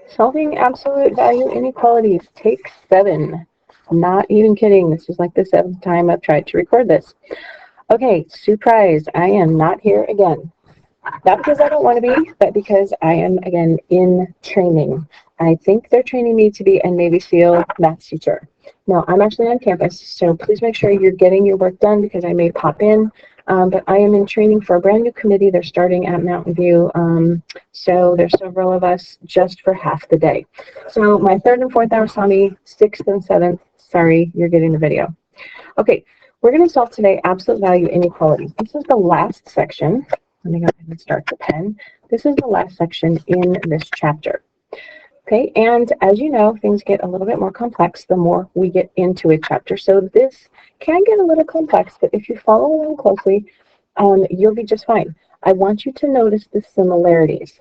Solving absolute value inequalities, take 7. I'm not even kidding. This is like the 7th time I've tried to record this. Okay, surprise. I am not here again. Not because I don't want to be, but because I am, again, in training. I think they're training me to be a Navy SEAL math teacher. No, I'm actually on campus, so please make sure you're getting your work done because I may pop in. But I am in training for a brand new committee. They're starting at Mountain View. So there's several of us just for half the day. So my 3rd and 4th hour saw me, 6th and 7th. Sorry, you're getting the video. Okay, we're going to solve today absolute value inequalities. This is the last section. Let me go ahead and start the pen. This is the last section in this chapter. Okay, and as you know, things get a little bit more complex the more we get into a chapter. So this can get a little complex, but if you follow along closely, you'll be just fine. I want you to notice the similarities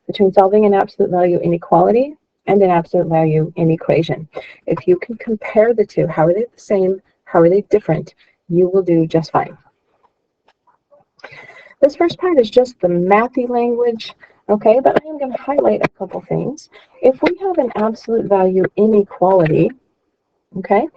between solving an absolute value inequality and an absolute value inequation. If you can compare the two, how are they the same, how are they different, you will do just fine. This first part is just the mathy language, okay, but I am going to highlight a couple things. If we have an absolute value inequality, okay,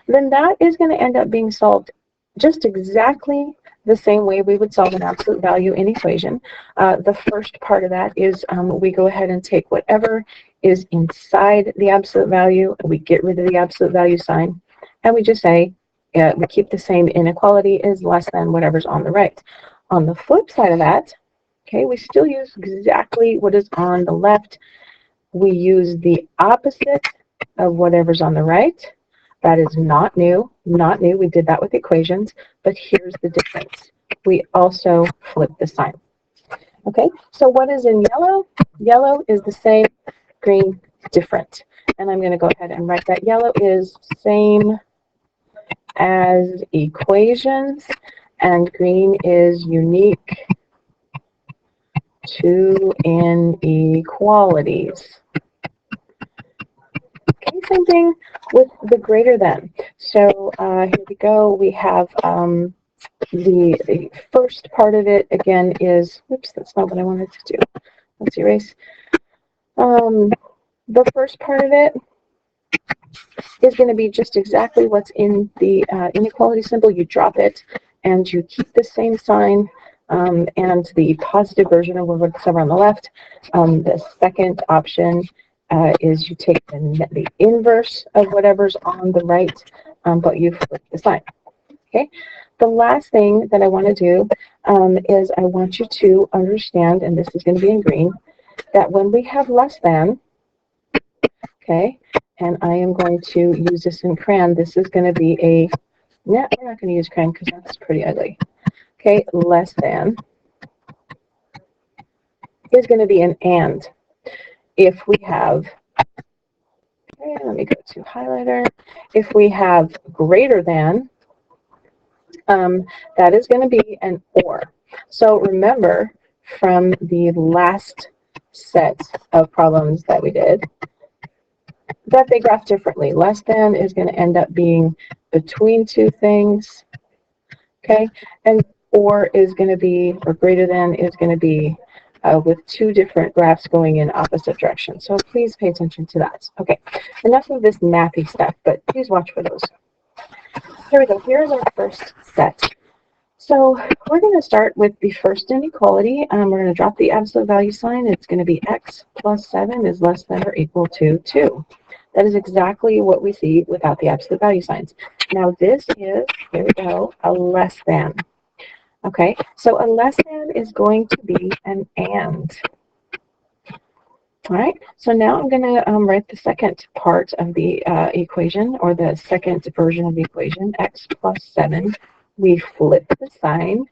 then that is going to end up being solved just exactly the same way we would solve an absolute value inequation. The first part of that is we go ahead and take whatever is inside the absolute value, we get rid of the absolute value sign, and we just say we keep the same inequality is less than whatever's on the right. On the flip side of that, okay, we still use exactly what is on the left. We use the opposite of whatever's on the right. That is not new, not new. We did that with equations, but here's the difference. We also flip the sign. Okay, so what is in yellow? Yellow is the same, green, different. And I'm going to go ahead and write that yellow is same as equations, and green is unique to inequalities. Okay, same thing with the greater than. So here we go. We have the first part of it, again, is, oops, that's not what I wanted to do. Let's erase. The first part of it is going to be just exactly what's in the inequality symbol. You drop it, and you keep the same sign, and the positive version of what's over on the left. The second option is you take the inverse of whatever's on the right, but you flip the sign. Okay. The last thing that I want to do is I want you to understand, and this is going to be in green, that when we have less than, okay, and I am going to use this in crayon, this is going to be a, no, we're not going to use crayon because that's pretty ugly. Okay, less than is going to be an and. If we have, okay, let me go to highlighter. If we have greater than, that is going to be an or. So remember from the last set of problems that we did that they graph differently. Less than is going to end up being between two things, okay, and or is going to be, or greater than is going to be with two different graphs going in opposite directions. So please pay attention to that. Okay, enough of this mathy stuff, but please watch for those. Here we go. Here's our first set. So we're going to start with the first inequality. We're going to drop the absolute value sign. It's going to be x plus 7 is less than or equal to 2. That is exactly what we see without the absolute value signs. Now this is, here we go, a less than. Okay, so a less than is going to be an and. All right, so now I'm going to write the second part of the equation, or the second version of the equation, x plus 7. We flip the sign,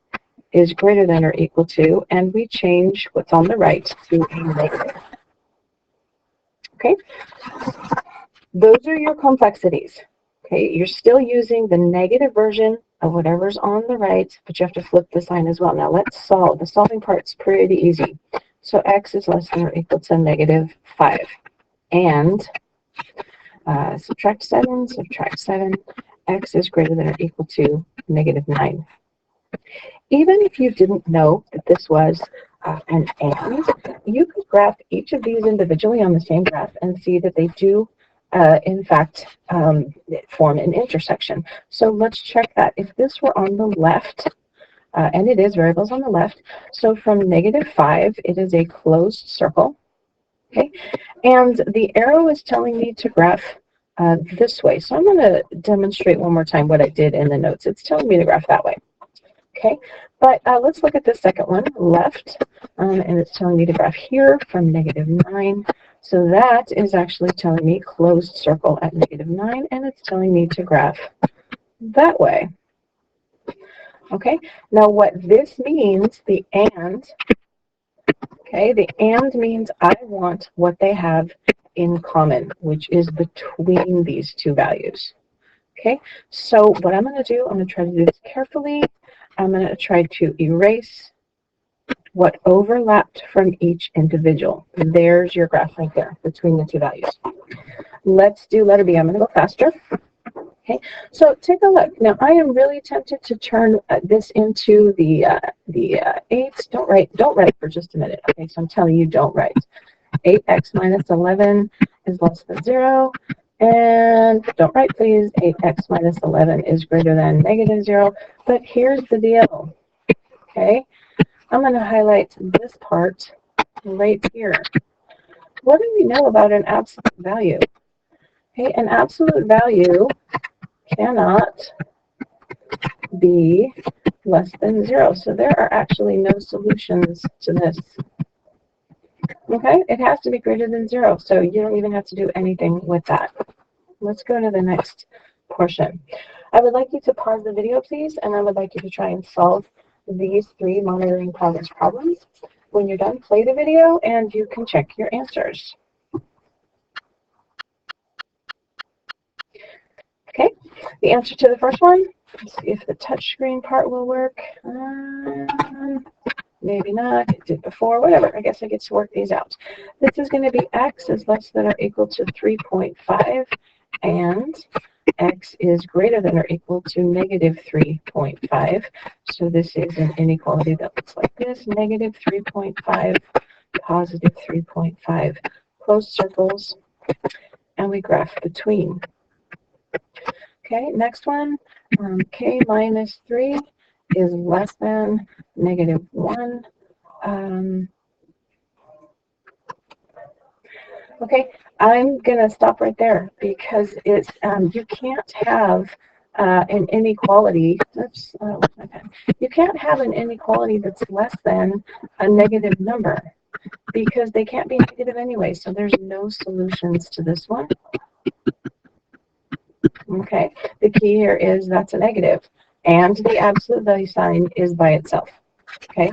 is greater than or equal to, and we change what's on the right to a negative. Okay, those are your complexities. Okay, you're still using the negative version of whatever's on the right, but you have to flip the sign as well. Now let's solve. The solving part's pretty easy. So x is less than or equal to negative 5. And subtract 7, x is greater than or equal to negative 9. Even if you didn't know that this was and, you could graph each of these individually on the same graph and see that they do, in fact, form an intersection. So let's check that. If this were on the left, and it is variables on the left, so from -5, it is a closed circle. Okay, and the arrow is telling me to graph this way. So I'm going to demonstrate one more time what I did in the notes. It's telling me to graph that way. Okay, but let's look at the second one, left, and it's telling me to graph here from -9. So that is actually telling me closed circle at -9, and it's telling me to graph that way. Okay, now what this means, the and, okay, the and means I want what they have in common, which is between these two values. Okay, so what I'm going to do, I'm going to try to do this carefully. I'm going to try to erase what overlapped from each individual. There's your graph right there between the two values. Let's do letter B. I'm going to go faster. Okay, so take a look. Now I am really tempted to turn this into the 8s. Don't write for just a minute. Okay, so I'm telling you, don't write. 8x minus 11 is less than 0. And don't write, please. 8x minus 11 is greater than -0. But here's the deal. Okay, I'm going to highlight this part right here. What do we know about an absolute value? Okay, an absolute value cannot be less than 0. So there are actually no solutions to this. Okay, it has to be greater than 0. So you don't even have to do anything with that. Let's go to the next portion. I would like you to pause the video, please, and I would like you to try and solve these 3 monitoring progress problems. When you're done, play the video and you can check your answers. Okay, the answer to the first one, let's see if the touchscreen part will work. Maybe not, it did before, whatever. I guess I get to work these out. This is going to be x is less than or equal to 3.5, and x is greater than or equal to -3.5. So this is an inequality that looks like this, -3.5, +3.5. Closed circles, and we graph between. Okay, next one, k minus 3 is less than -1. Okay, I'm going to stop right there because it's you can't have an inequality. Oops, you can't have an inequality that's less than a negative number because they can't be negative anyway. So there's no solutions to this one. Okay, the key here is that's a negative, and the absolute value sign is by itself. Okay,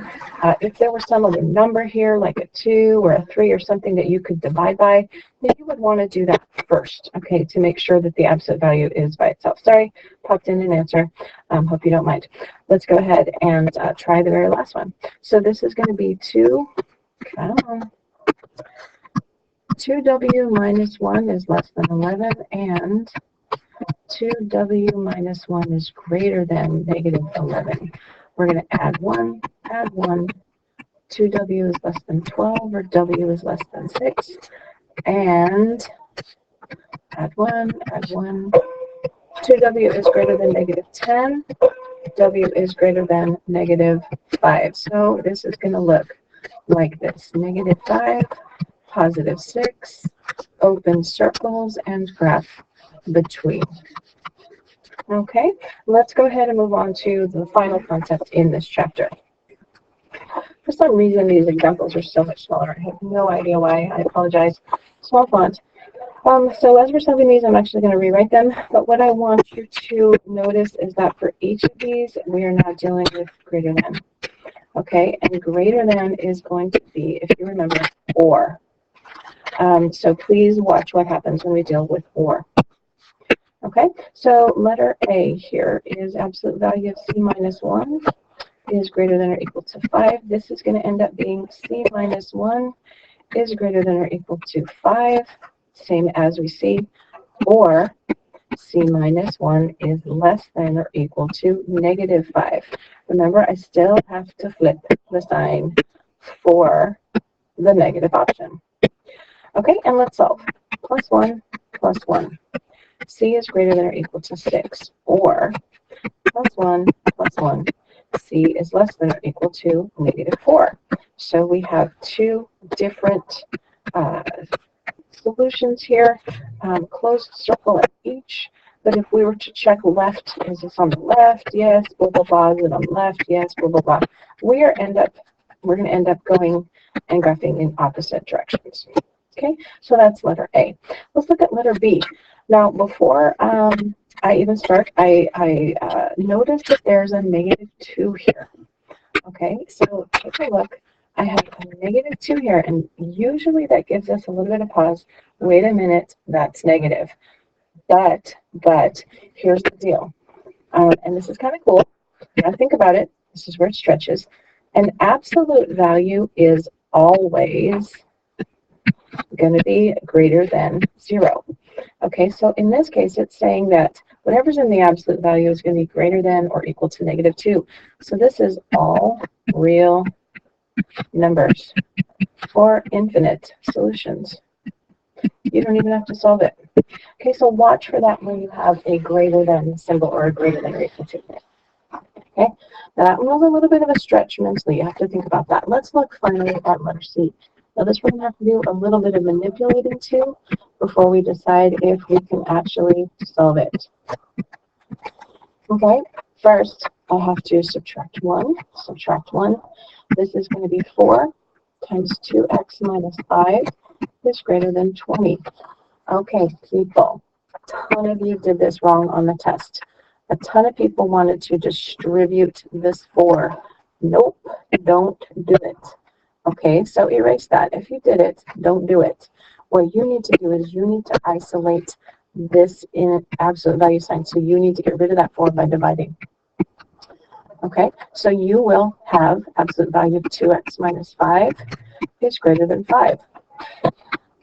if there were some other number here, like a 2 or a 3 or something that you could divide by, then you would want to do that first, okay, to make sure that the absolute value is by itself. Sorry, popped in an answer. Hope you don't mind. Let's go ahead and try the very last one. So this is going to be 2w minus 1 is less than 11, and 2w minus 1 is greater than -11. We're going to add 1, 2w is less than 12, or w is less than 6, and add 1, 2w is greater than -10, w is greater than -5. So this is going to look like this, -5, +6, open circles, and graph between. Okay, let's go ahead and move on to the final concept in this chapter. For some reason, these examples are so much smaller. I have no idea why. I apologize. Small font. So as we're solving these, I'm actually going to rewrite them. But what I want you to notice is that for each of these, we are now dealing with greater than. Okay, and greater than is going to be, if you remember, or. So please watch what happens when we deal with or. Okay, so letter A here is absolute value of c minus 1 is greater than or equal to 5. This is going to end up being c minus 1 is greater than or equal to 5, same as we see, or c minus 1 is less than or equal to -5. Remember, I still have to flip the sign for the negative option. Okay, and let's solve. Plus 1 plus 1. C is greater than or equal to 6. Or plus 1 plus 1. C is less than or equal to negative 4. So we have two different solutions here, closed circle at each. But if we were to check left, is this on the left? Yes, blah, blah, blah. Is it on the left? Yes, blah, blah, blah. We're going to end up going and graphing in opposite directions. Okay, so that's letter A. Let's look at letter B. Now, before I even start, I noticed that there's a negative 2 here. Okay, so take a look. I have a negative 2 here, and usually that gives us a little bit of pause. Wait a minute, that's negative. But here's the deal. And this is kind of cool. Now think about it. This is where it stretches. An absolute value is always going to be greater than 0. Okay, so in this case, it's saying that whatever's in the absolute value is going to be greater than or equal to negative 2. So this is all real numbers or infinite solutions. You don't even have to solve it. Okay, so watch for that when you have a greater than symbol or a greater than or equal to. Okay, now that one was a little bit of a stretch mentally. You have to think about that. Let's look finally at letter C. Now this we're going to have to do a little bit of manipulating too before we decide if we can actually solve it. Okay, first I have to subtract 1. Subtract 1. This is going to be 4 times 2x minus 5 is greater than 20. Okay, people, a ton of you did this wrong on the test. A ton of people wanted to distribute this 4. Nope, don't do it. Okay, so erase that. If you did it, don't do it. What you need to do is you need to isolate this in absolute value sign. So you need to get rid of that 4 by dividing. Okay, so you will have absolute value of 2x minus 5 is greater than 5.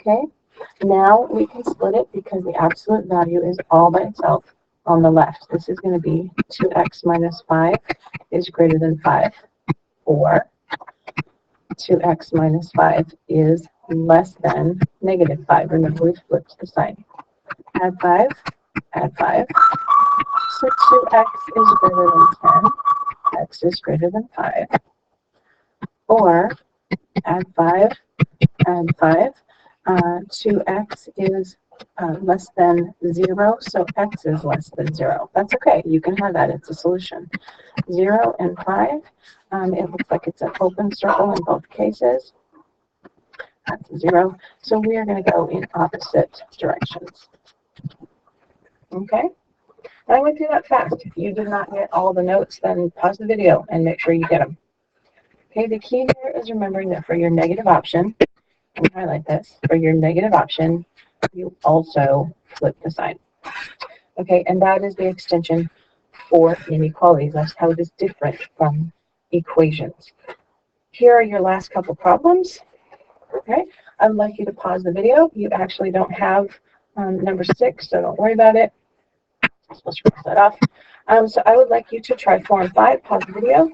Okay, now we can split it because the absolute value is all by itself on the left. This is going to be 2x minus 5 is greater than 5. Or 2x minus 5 is less than negative 5. Remember, we flipped the sign. Add 5, add 5. So 2x is greater than 10. X is greater than 5. Or add 5, add 5. 2x is less than 0, so x is less than 0. That's okay. You can have that. It's a solution. 0 and 5. It looks like it's an open circle in both cases. That's 0. So we are going to go in opposite directions. Okay? I went through that fast. If you did not get all the notes, then pause the video and make sure you get them. Okay, the key here is remembering that for your negative option, let me highlight this, for your negative option, you also flip the sign. Okay, and that is the extension for inequalities. That's how it is different from equations. Here are your last couple problems. Okay, I would like you to pause the video. You actually don't have number 6, so don't worry about it. I'm supposed to cross that off. So I would like you to try 4 and 5. Pause the video,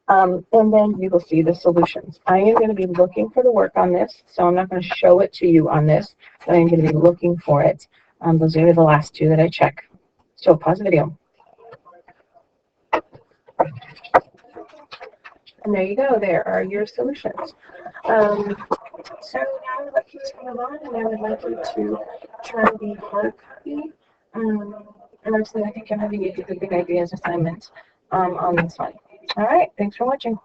and then you will see the solutions. I am going to be looking for the work on this, so I'm not going to show it to you on this, but I'm going to be looking for it. Those are the last 2 that I check. So pause the video. And there you go. There are your solutions. So now I would like you to move on, and I would like you to try the hard copy. And actually, I think I'm having you do the big ideas assignment on this one. All right. Thanks for watching.